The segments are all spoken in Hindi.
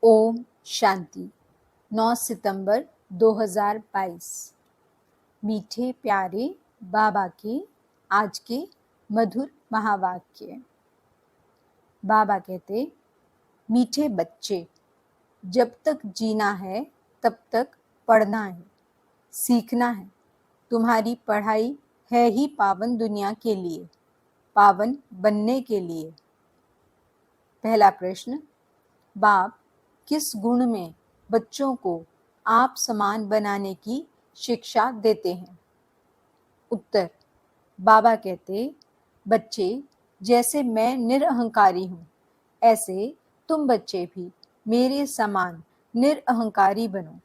ओम शांति। 9 सितंबर 2022। मीठे प्यारे बाबा के आज के मधुर महावाक्य। बाबा कहते, मीठे बच्चे, जब तक जीना है तब तक पढ़ना है, सीखना है। तुम्हारी पढ़ाई है ही पावन दुनिया के लिए, पावन बनने के लिए। पहला प्रश्न, बाप किस गुण में बच्चों को आप समान बनाने की शिक्षा देते हैं? उत्तर, बाबा कहते, बच्चे, जैसे मैं निरअहंकारी हूँ, ऐसे तुम बच्चे भी मेरे समान निरअहंकारी बनो।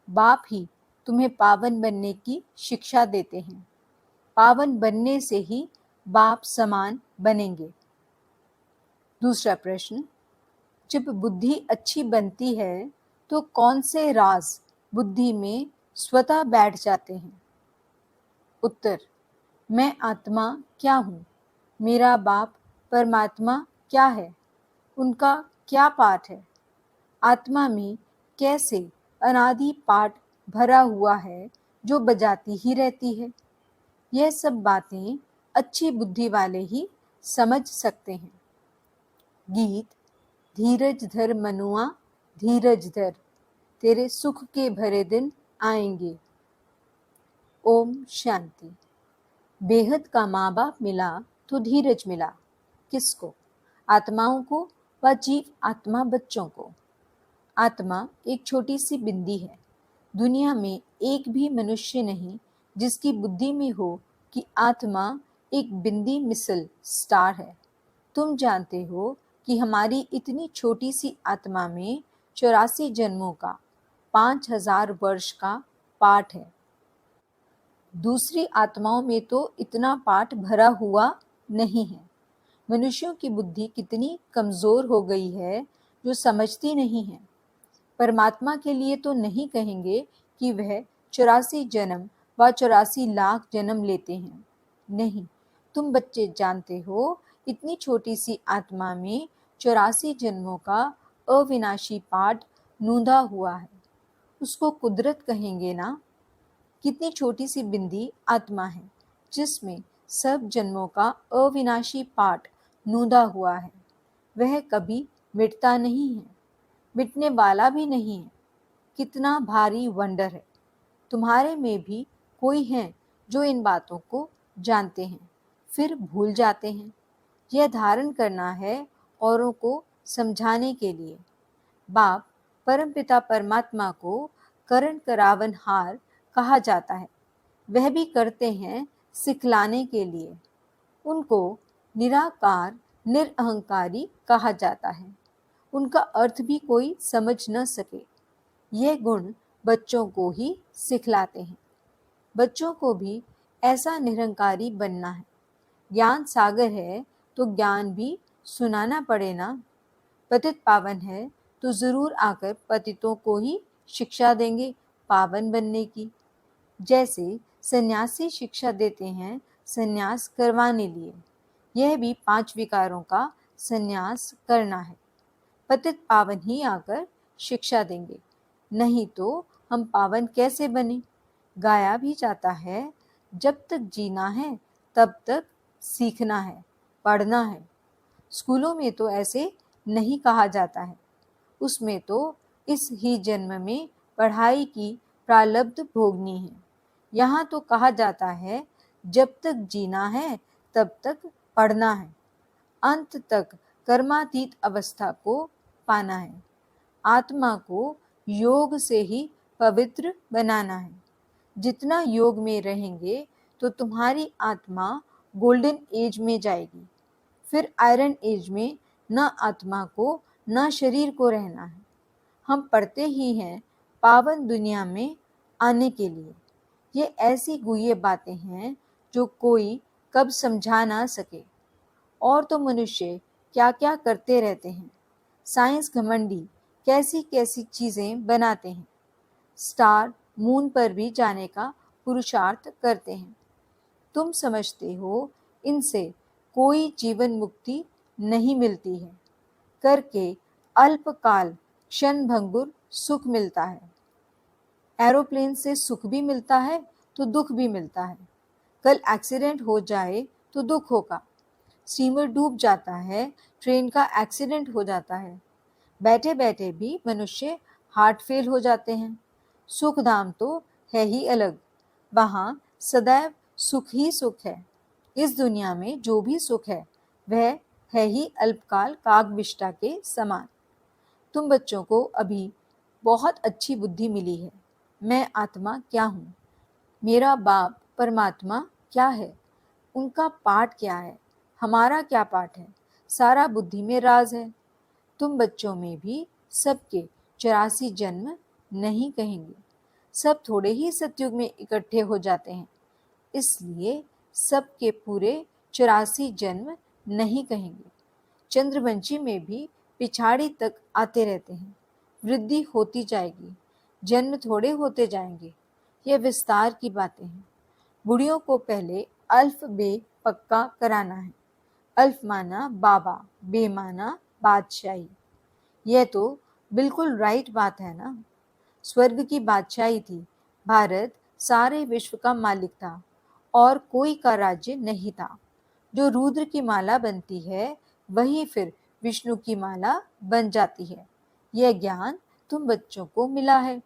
बाप ही तुम्हें पावन बनने की शिक्षा देते हैं। पावन बनने से ही बाप समान बनेंगे। दूसरा प्रश्न, जब बुद्धि अच्छी बनती है तो कौन से राज बुद्धि में स्वतः बैठ जाते हैं? उत्तर, मैं आत्मा क्या हूँ, मेरा बाप परमात्मा क्या है, उनका क्या पाठ है, आत्मा में कैसे अनादि पाठ भरा हुआ है जो बजाती ही रहती है। यह सब बातें अच्छी बुद्धि वाले ही समझ सकते हैं। गीत, धीरज धर मनुआ धीरज धर, तेरे सुख के भरे दिन आएंगे। ओम शांति। बेहद का माँ बाप मिला तो धीरज मिला। किसको? आत्माओं को व जीव आत्मा बच्चों को। आत्मा एक छोटी सी बिंदी है। दुनिया में एक भी मनुष्य नहीं जिसकी बुद्धि में हो कि आत्मा एक बिंदी मिसल स्टार है। तुम जानते हो कि हमारी इतनी छोटी सी आत्मा में 84 जन्मों का 5000 वर्ष का पाठ है। दूसरी आत्माओं में तो इतना पाठ भरा हुआ नहीं है। मनुष्यों की बुद्धि कितनी कमजोर हो गई है जो समझती नहीं है। परमात्मा के लिए तो नहीं कहेंगे कि वह 84 जन्म व 84 लाख जन्म लेते हैं। नहीं, तुम बच्चे जानते हो, इतनी छोटी सी आत्मा में 84 जन्मों का अविनाशी पाठ नूंदा हुआ है। उसको कुदरत कहेंगे ना। कितनी छोटी सी बिंदी आत्मा है जिसमें सब जन्मों का अविनाशी पाठ नूंदा हुआ है। वह कभी मिटता नहीं है, मिटने वाला भी नहीं है। कितना भारी वंडर है। तुम्हारे में भी कोई है जो इन बातों को जानते हैं फिर भूल जाते हैं। यह धारण करना है औरों को समझाने के लिए। बाप परमपिता परमात्मा को करण करावन हार कहा जाता है। वह भी करते हैं सिखलाने के लिए। उनको निराकार निरअहंकारी कहा जाता है। उनका अर्थ भी कोई समझ न सके। यह गुण बच्चों को ही सिखलाते हैं। बच्चों को भी ऐसा निरंकारी बनना है। ज्ञान सागर है तो ज्ञान भी सुनाना पड़े ना। पतित पावन है तो जरूर आकर पतितों को ही शिक्षा देंगे पावन बनने की। जैसे सन्यासी शिक्षा देते हैं सन्यास करवाने लिए, यह भी 5 विकारों का सन्यास करना है। पतित पावन ही आकर शिक्षा देंगे, नहीं तो हम पावन कैसे बने? गाया भी जाता है, जब तक जीना है तब तक सीखना है, पढ़ना है। स्कूलों में तो ऐसे नहीं कहा जाता है। उसमें तो इस ही जन्म में पढ़ाई की प्रारब्ध भोगनी है। यहाँ तो कहा जाता है, जब तक जीना है तब तक पढ़ना है, अंत तक कर्मातीत अवस्था को पाना है। आत्मा को योग से ही पवित्र बनाना है। जितना योग में रहेंगे तो तुम्हारी आत्मा गोल्डन एज में जाएगी। फिर आयरन एज में न आत्मा को न शरीर को रहना है। हम पढ़ते ही हैं पावन दुनिया में आने के लिए। ये ऐसी गुह्य बातें हैं जो कोई कब समझा ना सके। और तो मनुष्य क्या क्या करते रहते हैं। साइंस घमंडी कैसी कैसी चीजें बनाते हैं। स्टार मून पर भी जाने का पुरुषार्थ करते हैं। तुम समझते हो इनसे कोई जीवन मुक्ति नहीं मिलती है। करके अल्पकाल क्षण भंगुर सुख मिलता है। एरोप्लेन से सुख भी मिलता है तो दुख भी मिलता है। कल एक्सीडेंट हो जाए तो दुख होगा। स्टीमर डूब जाता है, ट्रेन का एक्सीडेंट हो जाता है। बैठे बैठे भी मनुष्य हार्ट फेल हो जाते हैं। सुख धाम तो है ही अलग, वहाँ सदैव सुख ही सुख है। इस दुनिया में जो भी सुख है वह है ही अल्पकाल कागविष्टा के समान। तुम बच्चों को अभी बहुत अच्छी बुद्धि मिली है। मैं आत्मा क्या हूँ, मेरा बाप परमात्मा क्या है, उनका पाठ क्या है, हमारा क्या पाठ है, सारा बुद्धि में राज है। तुम बच्चों में भी सबके 84 जन्म नहीं कहेंगे। सब थोड़े ही सतयुग में इकट्ठे हो जाते हैं, इसलिए सबके पूरे 84 जन्म नहीं कहेंगे। चंद्रवंशी में भी पिछाड़ी तक आते रहते हैं। वृद्धि होती जाएगी, जन्म थोड़े होते जाएंगे। यह विस्तार की बातें हैं। बुढ़ियों को पहले अल्फ बे पक्का कराना है। अल्फ माना बाबा, बे माना बादशाही। यह तो बिल्कुल राइट बात है ना। स्वर्ग की बादशाही थी, भारत सारे विश्व का मालिक था और कोई का राज्य नहीं था। जो रुद्र की माला बनती है वही फिर विष्णु की माला बन जाती है। यह ज्ञान तुम बच्चों को मिला है।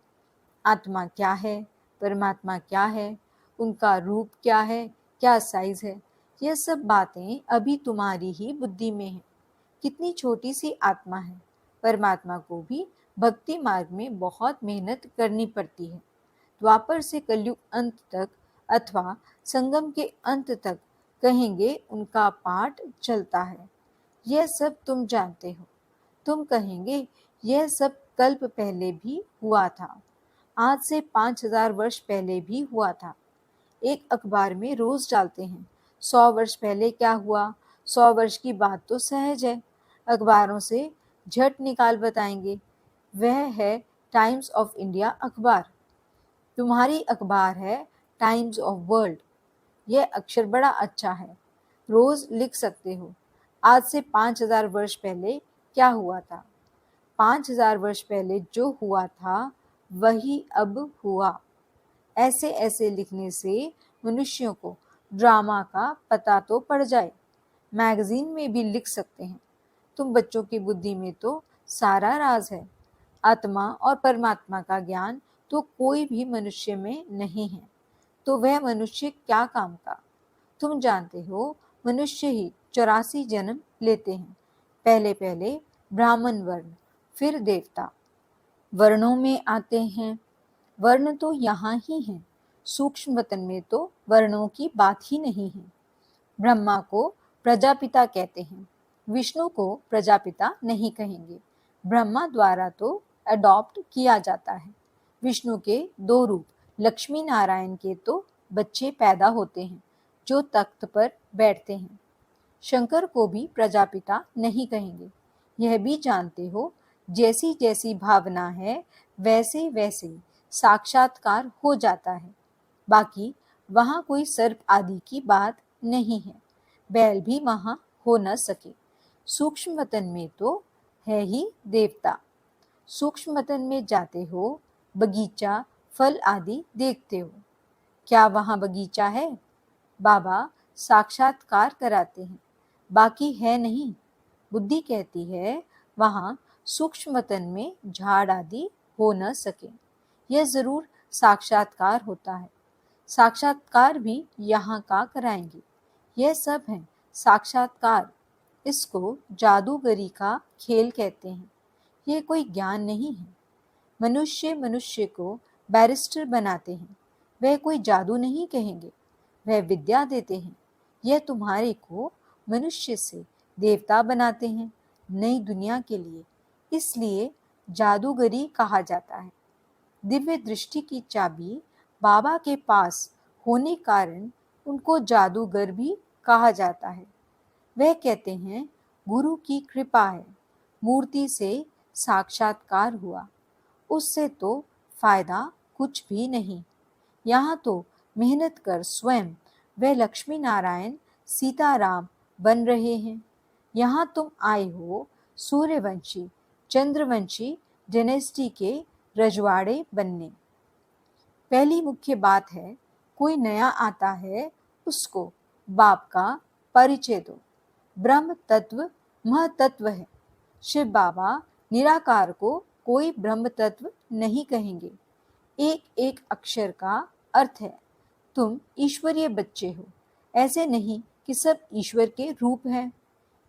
आत्मा क्या है, परमात्मा क्या है, उनका रूप क्या है, क्या साइज है, यह सब बातें अभी तुम्हारी ही बुद्धि में है। कितनी छोटी सी आत्मा है। परमात्मा को भी भक्ति मार्ग में बहुत मेहनत करनी पड़ती है। द्वापर से कलयुग अंत तक अथवा संगम के अंत तक कहेंगे उनका पाठ चलता है। यह सब तुम जानते हो। तुम कहेंगे यह सब कल्प पहले भी हुआ था, आज से 5000 वर्ष पहले भी हुआ था। एक अखबार में रोज डालते हैं 100 वर्ष पहले क्या हुआ। 100 वर्ष की बात तो सहज है, अखबारों से झट निकाल बताएंगे। वह है टाइम्स ऑफ इंडिया अखबार। तुम्हारी अखबार है टाइम्स ऑफ वर्ल्ड। यह अक्षर बड़ा अच्छा है, रोज लिख सकते हो। आज से 5000 वर्ष पहले क्या हुआ था। 5000 वर्ष पहले जो हुआ था वही अब हुआ। ऐसे ऐसे लिखने से मनुष्यों को ड्रामा का पता तो पड़ जाए। मैगजीन में भी लिख सकते हैं। तुम बच्चों की बुद्धि में तो सारा राज है। आत्मा और परमात्मा का ज्ञान तो कोई भी मनुष्य में नहीं है, तो वह मनुष्य क्या काम का। तुम जानते हो मनुष्य ही 84 जन्म लेते हैं। पहले पहले ब्राह्मण वर्ण, फिर देवता। वर्णों में आते हैं। वर्ण तो यहाँ ही हैं, सूक्ष्म वतन में तो वर्णों की बात ही नहीं है। ब्रह्मा को प्रजापिता कहते हैं, विष्णु को प्रजापिता नहीं कहेंगे। ब्रह्मा द्वारा तो अडॉप्ट किया जाता है। विष्णु के 2 रूप, लक्ष्मी नारायण के तो बच्चे पैदा होते हैं जो तख्त पर बैठते हैं। शंकर को भी प्रजापिता नहीं कहेंगे। यह भी जानते हो जैसी जैसी भावना है वैसे वैसे साक्षात्कार हो जाता है। बाकी वहाँ कोई सर्प आदि की बात नहीं है। बैल भी वहाँ हो न सके। सूक्ष्म वतन में तो है ही देवता। सूक्ष्म वतन में जाते हो, बगीचा फल आदि देखते हो। क्या वहाँ बगीचा है? बाबा साक्षात्कार कराते हैं, बाकी है नहीं। बुद्धि कहती है वहाँ सूक्ष्म वतन में झाड़ आदि हो न सके। यह जरूर साक्षात्कार होता है। साक्षात्कार भी यहाँ का कराएंगे। यह सब है साक्षात्कार। इसको जादूगरी का खेल कहते हैं। यह कोई ज्ञान नहीं है। मनुष्य मनुष्य को बैरिस्टर बनाते हैं, वह कोई जादू नहीं कहेंगे, वह विद्या देते हैं। यह तुम्हारे को मनुष्य से देवता बनाते हैं, नई दुनिया के लिए। इसलिए जादूगरी कहा जाता है। दिव्य दृष्टि की चाबी बाबा के पास होने कारण उनको जादूगर भी कहा जाता है। वह कहते हैं गुरु की कृपा है, मूर्ति से साक्षात्कार हुआ, उससे तो फायदा कुछ भी नहीं। यहाँ तो मेहनत कर स्वयं वे लक्ष्मी नारायण सीताराम बन रहे हैं। यहाँ तुम आए हो सूर्यवंशी, चंद्रवंशी डेनेस्टी के रजवाड़े बनने। पहली मुख्य बात है, कोई नया आता है उसको बाप का परिचय दो। ब्रह्म तत्व महतत्व है। शिव बाबा निराकार को कोई ब्रह्म तत्व नहीं कहेंगे। एक एक अक्षर का अर्थ है। तुम ईश्वरीय बच्चे हो, ऐसे नहीं कि सब ईश्वर के रूप हैं।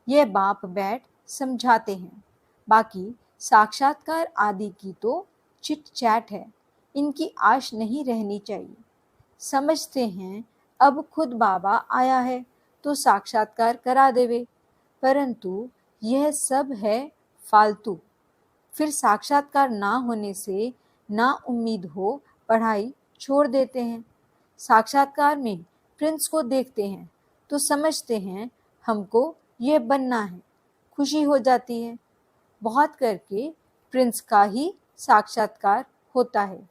यह बाप बैठ समझाते हैं। बाकी साक्षात्कार आदि की तो चिट चैट है, इनकी आश नहीं रहनी चाहिए। समझते हैं अब खुद बाबा आया है तो साक्षात्कार करा देवे, परंतु यह सब है फालतू। फिर साक्षात्कार ना होने से ना उम्मीद हो पढ़ाई छोड़ देते हैं। साक्षात्कार में प्रिंस को देखते हैं तो समझते हैं हमको यह बनना है, खुशी हो जाती है। बहुत करके प्रिंस का ही साक्षात्कार होता है।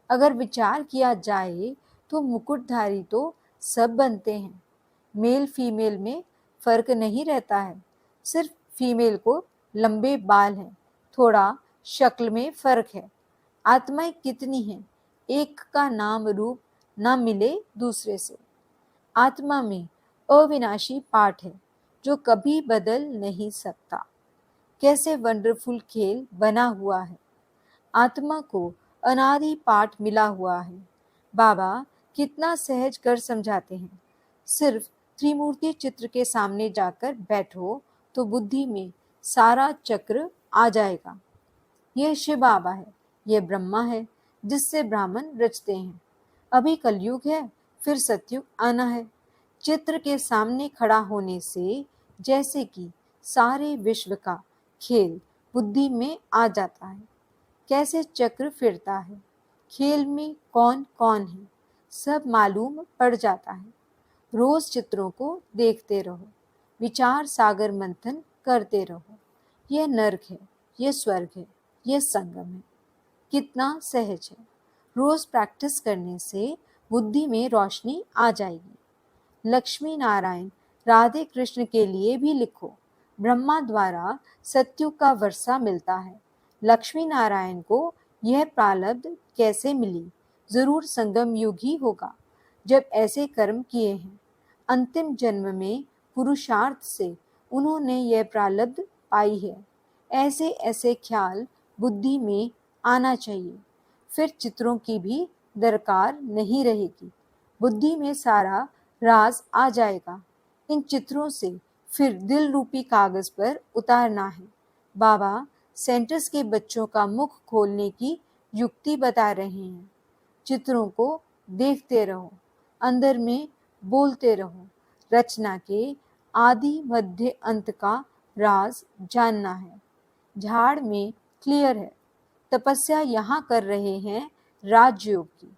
अगर विचार किया जाए तो मुकुटधारी तो सब बनते हैं। मेल फीमेल में फर्क नहीं रहता है, सिर्फ फीमेल को लंबे बाल हैं, थोड़ा शक्ल में फर्क है। आत्माएं कितनी हैं, एक का नाम रूप न मिले दूसरे से। आत्मा में अविनाशी पाठ है जो कभी बदल नहीं सकता। कैसे वंडरफुल खेल बना हुआ है। आत्मा को अनादि पाठ मिला हुआ है। बाबा कितना सहज कर समझाते हैं। सिर्फ त्रिमूर्ति चित्र के सामने जाकर बैठो तो बुद्धि में सारा चक्र आ जाएगा। यह शिव बाबा है, यह ब्रह्मा है जिससे ब्राह्मण रचते हैं। अभी कलयुग है, फिर सतयुग आना है। चित्र के सामने खड़ा होने से जैसे कि सारे विश्व का खेल बुद्धि में आ जाता है। कैसे चक्र फिरता है, खेल में कौन कौन है, सब मालूम पड़ जाता है। रोज चित्रों को देखते रहो, विचार सागर मंथन करते रहो। यह नर्क है, यह स्वर्ग है, यह संगम है। कितना सहज है। रोज प्रैक्टिस करने से बुद्धि में रोशनी आ जाएगी। लक्ष्मी नारायण राधे कृष्ण के लिए भी लिखो। ब्रह्मा द्वारा सत्युग का वर्षा मिलता है। लक्ष्मी नारायण को यह प्रारब्ध कैसे मिली? जरूर संगम युग ही होगा जब ऐसे कर्म किए हैं। अंतिम जन्म में पुरुषार्थ से उन्होंने यह प्रारब्ध पाई है। ऐसे ऐसे ख्याल बुद्धि में आना चाहिए, फिर चित्रों की भी दरकार नहीं रहेगी। बुद्धि में सारा राज आ जाएगा। इन चित्रों से फिर दिल रूपी कागज पर उतारना है। बाबा सेंटर्स के बच्चों का मुख खोलने की युक्ति बता रहे हैं। चित्रों को देखते रहो, अंदर में बोलते रहो। रचना के आदि मध्य अंत का राज जानना है। झाड़ में क्लियर है। तपस्या यहाँ कर रहे हैं राजयोग की।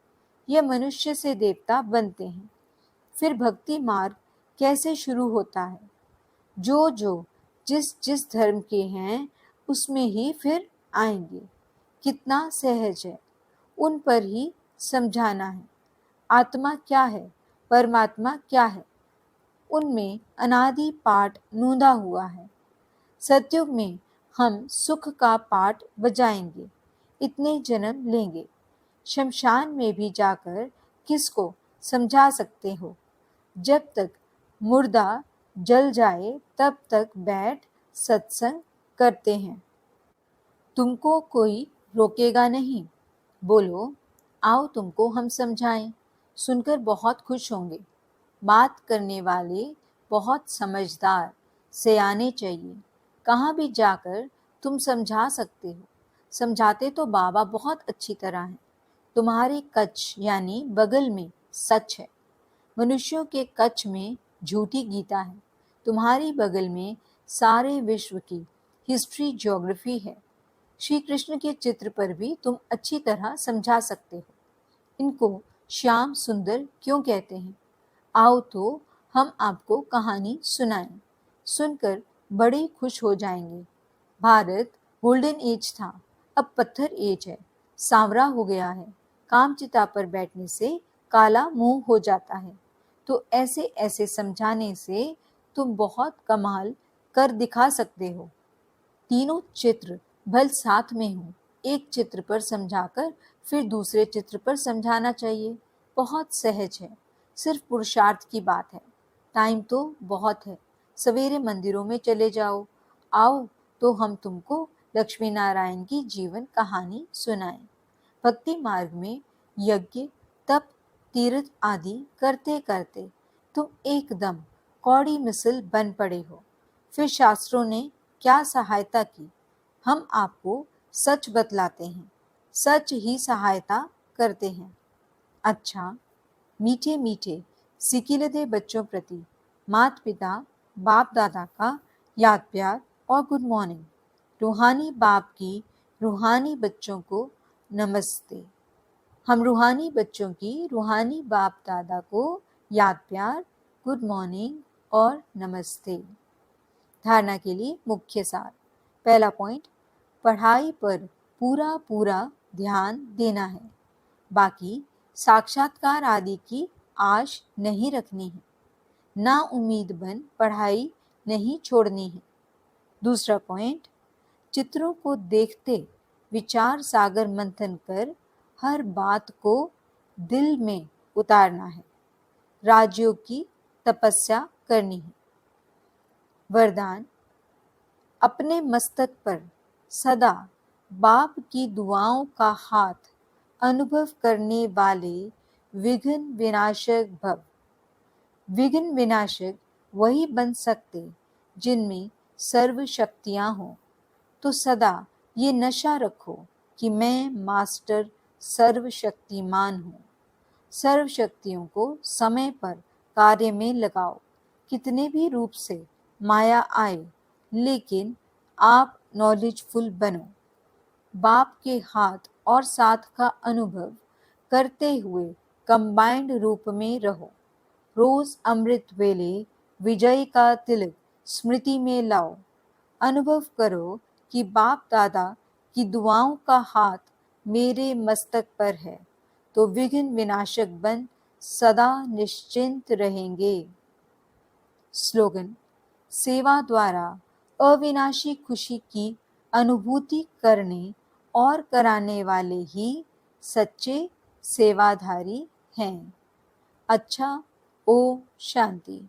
यह मनुष्य से देवता बनते हैं। फिर भक्ति मार्ग कैसे शुरू होता है? जो जो जिस जिस धर्म के हैं उसमें ही फिर आएंगे। कितना सहज है, उन पर ही समझाना है। आत्मा क्या है, परमात्मा क्या है, उनमें अनादि पाठ नूंदा हुआ है। सतयुग में हम सुख का पाठ बजाएंगे, इतने जन्म लेंगे। शमशान में भी जाकर किसको समझा सकते हो? जब तक मुर्दा जल जाए तब तक बैठ सत्संग करते हैं। तुमको कोई रोकेगा नहीं। बोलो, आओ तुमको हम समझाएं। सुनकर बहुत खुश होंगे। बात करने वाले बहुत समझदार सयाने चाहिए। कहाँ भी जाकर तुम समझा सकते हो। समझाते तो बाबा बहुत अच्छी तरह हैं। तुम्हारे कच्छ यानी बगल में सच है। मनुष्यों के कच्छ में झूठी गीता है। तुम्हारी बगल में सारे विश्व की हिस्ट्री ज्योग्राफी है। श्री कृष्ण के चित्र पर भी तुम अच्छी तरह समझा सकते हो। इनको श्याम सुंदर क्यों कहते हैं? आओ तो हम आपको कहानी सुनाएं। सुनकर बड़े खुश हो जाएंगे। भारत गोल्डन एज था, अब पत्थर एज है। सांवरा हो गया है। कामचिता पर बैठने से काला मुंह हो जाता है। तो ऐसे ऐसे समझाने से तुम बहुत कमाल कर दिखा सकते हो। तीनों चित्र भल साथ में हूँ, एक चित्र पर समझाकर फिर दूसरे चित्र पर समझाना चाहिए। बहुत सहज है, सिर्फ पुरुषार्थ की बात है। टाइम तो बहुत है, सवेरे मंदिरों में चले जाओ। आओ तो हम तुमको लक्ष्मी नारायण की जीवन कहानी सुनाएं। भक्ति मार्ग में यज्ञ, तप, तीर्थ आदि करते करते तुम एकदम कौड़ी मिसल बन पड़े हो। फिर शास्त्रों ने क्या सहायता की? हम आपको सच बतलाते हैं, सच ही सहायता करते हैं। अच्छा, मीठे मीठे सिकिलदे बच्चों प्रति माता पिता बाप दादा का याद प्यार और गुड मॉर्निंग। रूहानी बाप की रूहानी बच्चों को नमस्ते। हम रूहानी बच्चों की रूहानी बाप दादा को याद प्यार, गुड मॉर्निंग और नमस्ते। धारणा के लिए मुख्य सार। पहला पॉइंट, पढ़ाई पर पूरा पूरा ध्यान देना है, बाकी साक्षात्कार आदि की आश नहीं रखनी है। ना उम्मीद बन पढ़ाई नहीं छोड़नी है। दूसरा पॉइंट, चित्रों को देखते विचार सागर मंथन कर हर बात को दिल में उतारना है। राजयोग की तपस्या करनी है। वरदान, अपने मस्तक पर सदा बाप की दुआओं का हाथ अनुभव करने वाले विघ्न विनाशक भव। विघ्न विनाशक वही बन सकते जिनमें सर्व शक्तियां हों। तो सदा ये नशा रखो कि मैं मास्टर सर्वशक्तिमान हूँ। सर्व शक्तियों को समय पर कार्य में लगाओ। कितने भी रूप से माया आए, लेकिन आप नॉलेजफुल बनो। बाप के हाथ और साथ का अनुभव करते हुए कंबाइंड रूप में रहो। रोज अमृत वेले विजय का तिलक स्मृति में लाओ। अनुभव करो कि बाप दादा की दुआओं का हाथ मेरे मस्तक पर है, तो विघ्न विनाशक बन सदा निश्चिंत रहेंगे। स्लोगन, सेवा द्वारा अविनाशी खुशी की अनुभूति करने और कराने वाले ही सच्चे सेवाधारी हैं। अच्छा, ओम शांति।